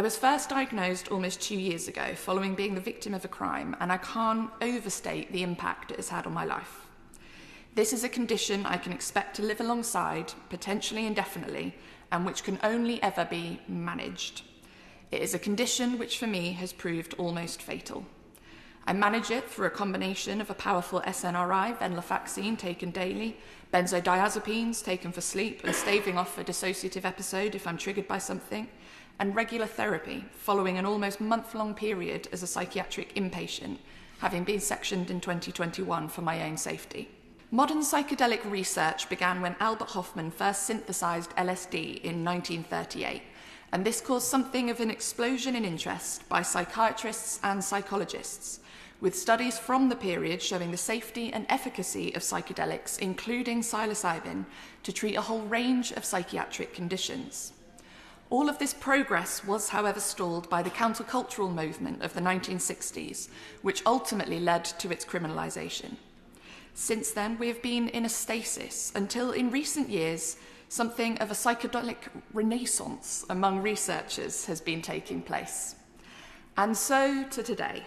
was first diagnosed almost 2 years ago following being the victim of a crime, and I can't overstate the impact it has had on my life. This is a condition I can expect to live alongside, potentially indefinitely, and which can only ever be managed. It is a condition which for me has proved almost fatal. I manage it through a combination of a powerful SNRI, venlafaxine, taken daily, benzodiazepines taken for sleep and staving off a dissociative episode if I'm triggered by something, and regular therapy following an almost month-long period as a psychiatric inpatient, having been sectioned in 2021 for my own safety. Modern psychedelic research began when Albert Hofmann first synthesized LSD in 1938, and this caused something of an explosion in interest by psychiatrists and psychologists, with studies from the period showing the safety and efficacy of psychedelics, including psilocybin, to treat a whole range of psychiatric conditions. All of this progress was, however, stalled by the countercultural movement of the 1960s, which ultimately led to its criminalization. Since then, we have been in a stasis until in recent years, something of a psychedelic renaissance among researchers has been taking place. And so to today.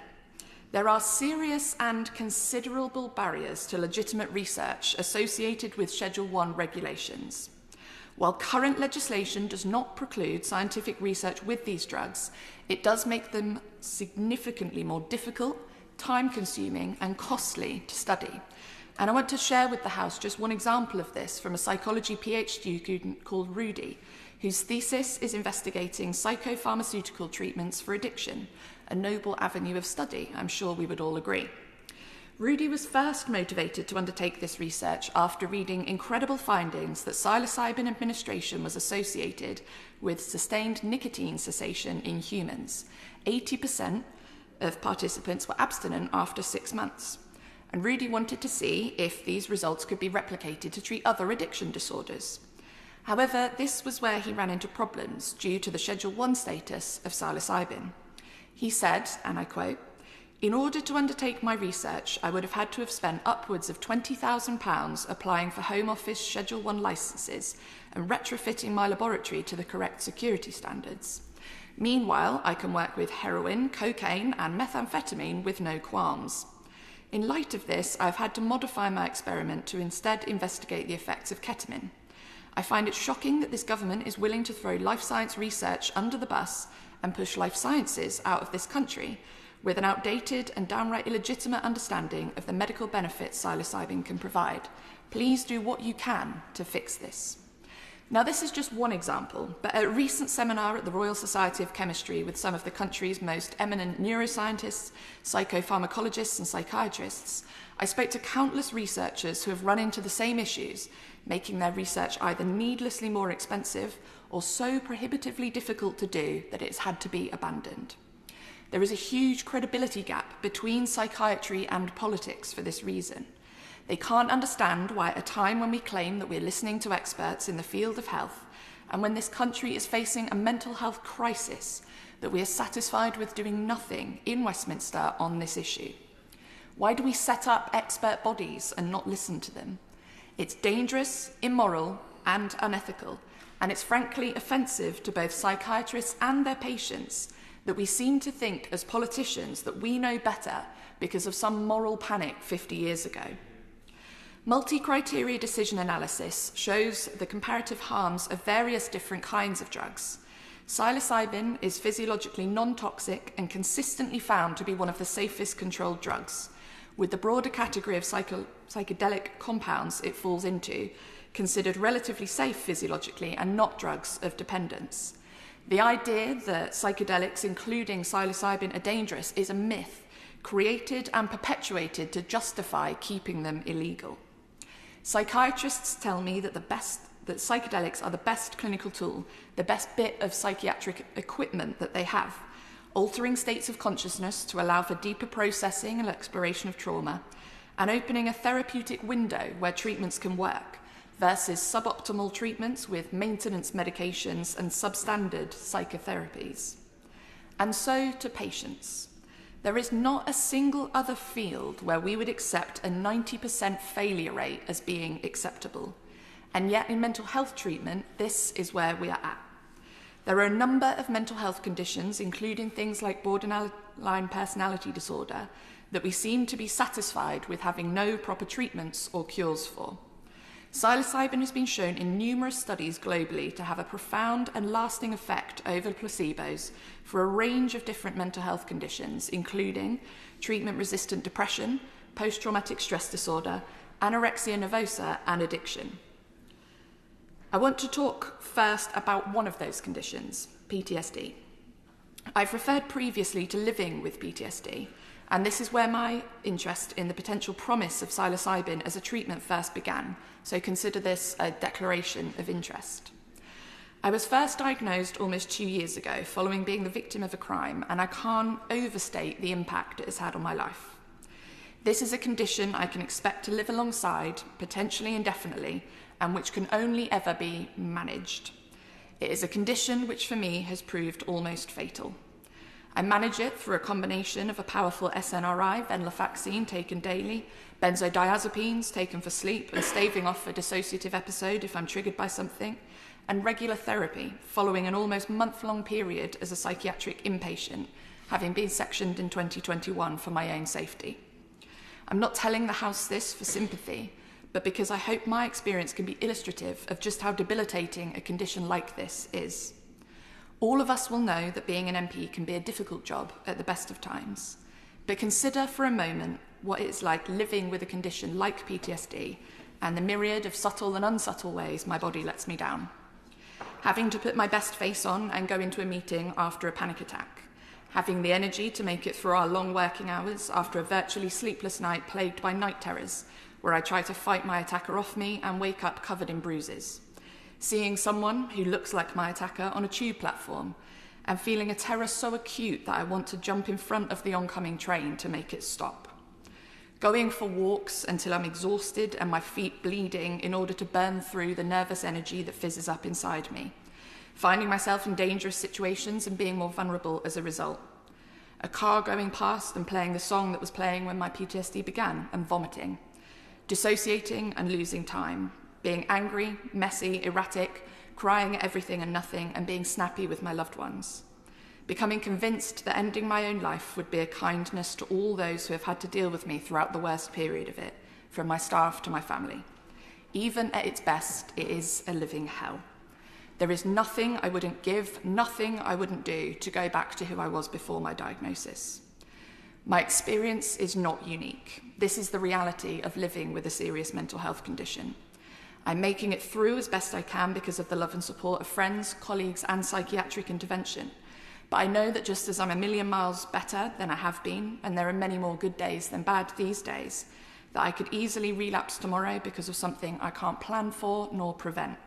There are serious and considerable barriers to legitimate research associated with Schedule I regulations. While current legislation does not preclude scientific research with these drugs, it does make them significantly more difficult, time-consuming, and costly to study. And I want to share with the House just one example of this from a psychology PhD student called Rudy, whose thesis is investigating psychopharmaceutical treatments for addiction, a noble avenue of study, I'm sure we would all agree. Rudy was first motivated to undertake this research after reading incredible findings that psilocybin administration was associated with sustained nicotine cessation in humans. 80% of participants were abstinent after 6 months. And Rudy wanted to see if these results could be replicated to treat other addiction disorders. However, this was where he ran into problems due to the Schedule I status of psilocybin. He said, and I quote, "In order to undertake my research, I would have had to have spent upwards of £20,000 applying for Home Office Schedule I licenses and retrofitting my laboratory to the correct security standards. Meanwhile, I can work with heroin, cocaine, and methamphetamine with no qualms. In light of this, I've had to modify my experiment to instead investigate the effects of ketamine. I find it shocking that this government is willing to throw life science research under the bus and push life sciences out of this country with an outdated and downright illegitimate understanding of the medical benefits psilocybin can provide. Please do what you can to fix this." Now, this is just one example, but at a recent seminar at the Royal Society of Chemistry with some of the country's most eminent neuroscientists, psychopharmacologists, and psychiatrists, I spoke to countless researchers who have run into the same issues, making their research either needlessly more expensive or so prohibitively difficult to do that it has had to be abandoned. There is a huge credibility gap between psychiatry and politics for this reason. They can't understand why at a time when we claim that we're listening to experts in the field of health, and when this country is facing a mental health crisis, that we are satisfied with doing nothing in Westminster on this issue. Why do we set up expert bodies and not listen to them? It's dangerous, immoral, and unethical, and it's frankly offensive to both psychiatrists and their patients that we seem to think as politicians that we know better because of some moral panic 50 years ago. Multi-criteria decision analysis shows the comparative harms of various different kinds of drugs. Psilocybin is physiologically non-toxic and consistently found to be one of the safest controlled drugs, with the broader category of psychedelic compounds it falls into considered relatively safe physiologically and not drugs of dependence. The idea that psychedelics, including psilocybin, are dangerous is a myth created and perpetuated to justify keeping them illegal. Psychiatrists tell me that that psychedelics are the best clinical tool, the best bit of psychiatric equipment that they have, altering states of consciousness to allow for deeper processing and exploration of trauma, and opening a therapeutic window where treatments can work, versus suboptimal treatments with maintenance medications and substandard psychotherapies. And so to patients. There is not a single other field where we would accept a 90% failure rate as being acceptable. And yet in mental health treatment, this is where we are at. There are a number of mental health conditions, including things like borderline personality disorder, that we seem to be satisfied with having no proper treatments or cures for. Psilocybin has been shown in numerous studies globally to have a profound and lasting effect over placebos for a range of different mental health conditions, including treatment-resistant depression, post-traumatic stress disorder, anorexia nervosa, and addiction. I want to talk first about one of those conditions, PTSD. I've referred previously to living with PTSD, and this is where my interest in the potential promise of psilocybin as a treatment first began, so consider this a declaration of interest. I was first diagnosed almost 2 years ago following being the victim of a crime, and I can't overstate the impact it has had on my life. This is a condition I can expect to live alongside, potentially indefinitely, and which can only ever be managed. It is a condition which for me has proved almost fatal. I manage it through a combination of a powerful SNRI, venlafaxine, taken daily, benzodiazepines taken for sleep and staving off a dissociative episode if I'm triggered by something, and regular therapy following an almost month-long period as a psychiatric inpatient, having been sectioned in 2021 for my own safety. I'm not telling the House this for sympathy, but because I hope my experience can be illustrative of just how debilitating a condition like this is. All of us will know that being an MP can be a difficult job at the best of times, but consider for a moment what it's like living with a condition like PTSD and the myriad of subtle and unsubtle ways my body lets me down. Having to put my best face on and go into a meeting after a panic attack, having the energy to make it through our long working hours after a virtually sleepless night plagued by night terrors, where I try to fight my attacker off me and wake up covered in bruises. Seeing someone who looks like my attacker on a tube platform and feeling a terror so acute that I want to jump in front of the oncoming train to make it stop. Going for walks until I'm exhausted and my feet bleeding in order to burn through the nervous energy that fizzes up inside me. Finding myself in dangerous situations and being more vulnerable as a result. A car going past and playing the song that was playing when my PTSD began and vomiting. Dissociating and losing time. Being angry, messy, erratic, crying at everything and nothing, and being snappy with my loved ones. Becoming convinced that ending my own life would be a kindness to all those who have had to deal with me throughout the worst period of it, from my staff to my family. Even at its best, it is a living hell. There is nothing I wouldn't give, nothing I wouldn't do to go back to who I was before my diagnosis. My experience is not unique. This is the reality of living with a serious mental health condition. I'm making it through as best I can because of the love and support of friends, colleagues, and psychiatric intervention. But I know that just as I'm a million miles better than I have been, and there are many more good days than bad these days, that I could easily relapse tomorrow because of something I can't plan for nor prevent.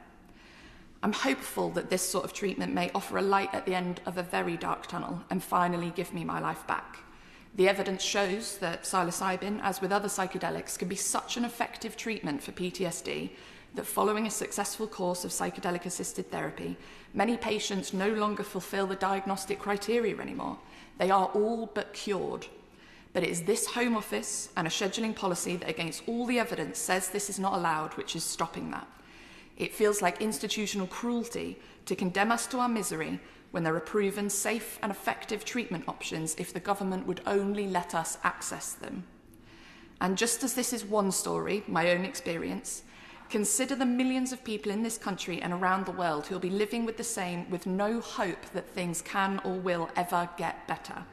I'm hopeful that this sort of treatment may offer a light at the end of a very dark tunnel and finally give me my life back. The evidence shows that psilocybin, as with other psychedelics, can be such an effective treatment for PTSD that following a successful course of psychedelic-assisted therapy, many patients no longer fulfill the diagnostic criteria anymore. They are all but cured. But it is this Home Office and a scheduling policy that, against all the evidence, says this is not allowed, which is stopping that. It feels like institutional cruelty to condemn us to our misery when there are proven safe and effective treatment options if the government would only let us access them. And just as this is one story, my own experience, consider the millions of people in this country and around the world who will be living with the same with no hope that things can or will ever get better.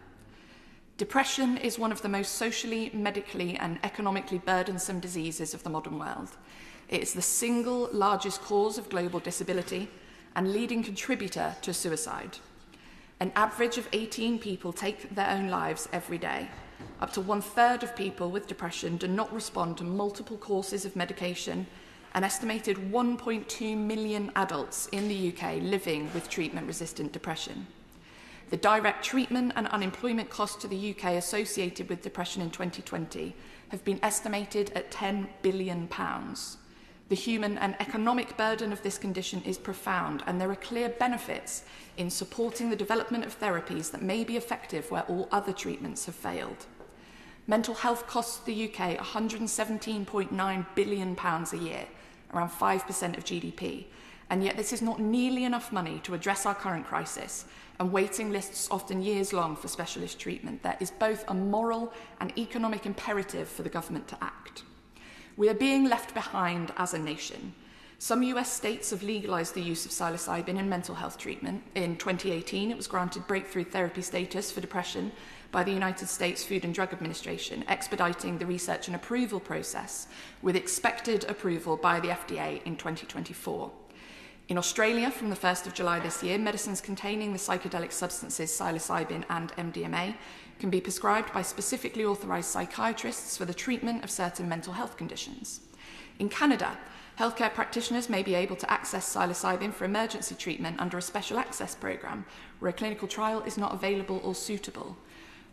Depression is one of the most socially, medically, and economically burdensome diseases of the modern world. It is the single largest cause of global disability and leading contributor to suicide. An average of 18 people take their own lives every day. Up to 1/3 of people with depression do not respond to multiple courses of medication. An estimated 1.2 million adults in the UK living with treatment-resistant depression. The direct treatment and unemployment costs to the UK associated with depression in 2020 have been estimated at £10 billion. The human and economic burden of this condition is profound, and there are clear benefits in supporting the development of therapies that may be effective where all other treatments have failed. Mental health costs the UK £117.9 billion a year, around 5% of GDP, And yet this is not nearly enough money to address our current crisis, and waiting lists often years long for specialist treatment. There is both a moral and economic imperative for the government to act. We are being left behind as a nation. Some US states have legalised the use of psilocybin in mental health treatment. In 2018, it was granted breakthrough therapy status for depression by the United States Food and Drug Administration, expediting the research and approval process, with expected approval by the FDA in 2024. In Australia, from the 1st of July this year, medicines containing the psychedelic substances psilocybin and MDMA can be prescribed by specifically authorised psychiatrists for the treatment of certain mental health conditions. In Canada, healthcare practitioners may be able to access psilocybin for emergency treatment under a special access programme where a clinical trial is not available or suitable.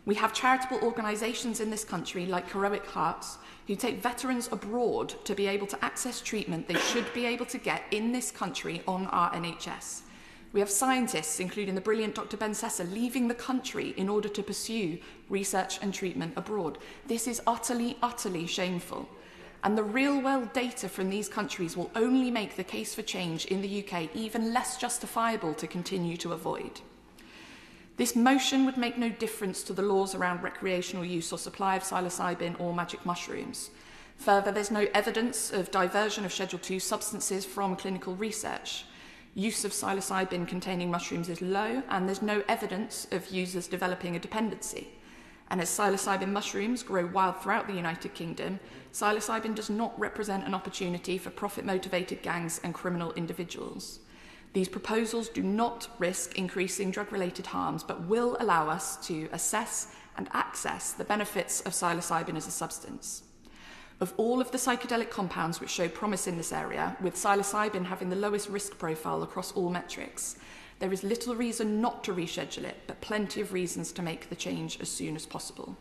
We have charitable organisations in this country like Heroic Hearts who take veterans abroad to be able to access treatment they should be able to get in this country on our NHS. We have scientists, including the brilliant Dr. Ben Sessa, leaving the country in order to pursue research and treatment abroad. This is utterly, utterly shameful. And the real-world data from these countries will only make the case for change in the UK even less justifiable to continue to avoid. This motion would make no difference to the laws around recreational use or supply of psilocybin or magic mushrooms. Further, there's no evidence of diversion of Schedule II substances from clinical research. Use of psilocybin containing mushrooms is low, and there's no evidence of users developing a dependency. And as psilocybin mushrooms grow wild throughout the United Kingdom, psilocybin does not represent an opportunity for profit-motivated gangs and criminal individuals. These proposals do not risk increasing drug-related harms, but will allow us to assess and access the benefits of psilocybin as a substance. Of all of the psychedelic compounds which show promise in this area, with psilocybin having the lowest risk profile across all metrics, there is little reason not to reschedule it, but plenty of reasons to make the change as soon as possible.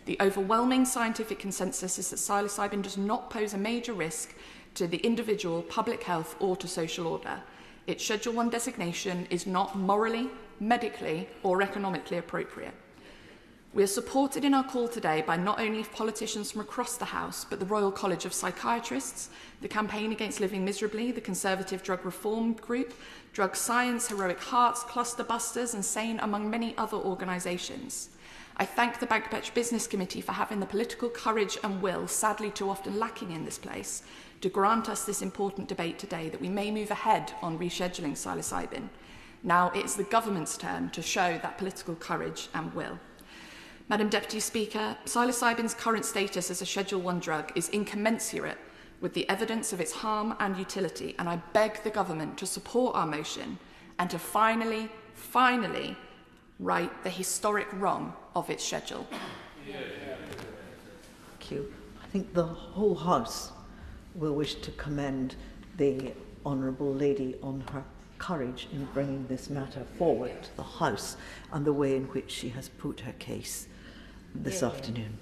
The overwhelming scientific consensus is that psilocybin does not pose a major risk to the individual, public health, or to social order. Its Schedule I designation is not morally, medically, or economically appropriate. We are supported in our call today by not only politicians from across the House, but the Royal College of Psychiatrists, the Campaign Against Living Miserably, the Conservative Drug Reform Group, Drug Science, Heroic Hearts, Cluster Busters, and SANE, among many other organisations. I thank the Bagbetch Business Committee for having the political courage and will, sadly too often lacking in this place, to grant us this important debate today that we may move ahead on rescheduling psilocybin. Now it is the government's turn to show that political courage and will. Madam Deputy Speaker, psilocybin's current status as a Schedule I drug is incommensurate with the evidence of its harm and utility, and I beg the government to support our motion and to finally right the historic wrong of its schedule. Thank you. I think the whole House will wish to commend the Honourable Lady on her courage in bringing this matter forward to the House and the way in which she has put her case this afternoon.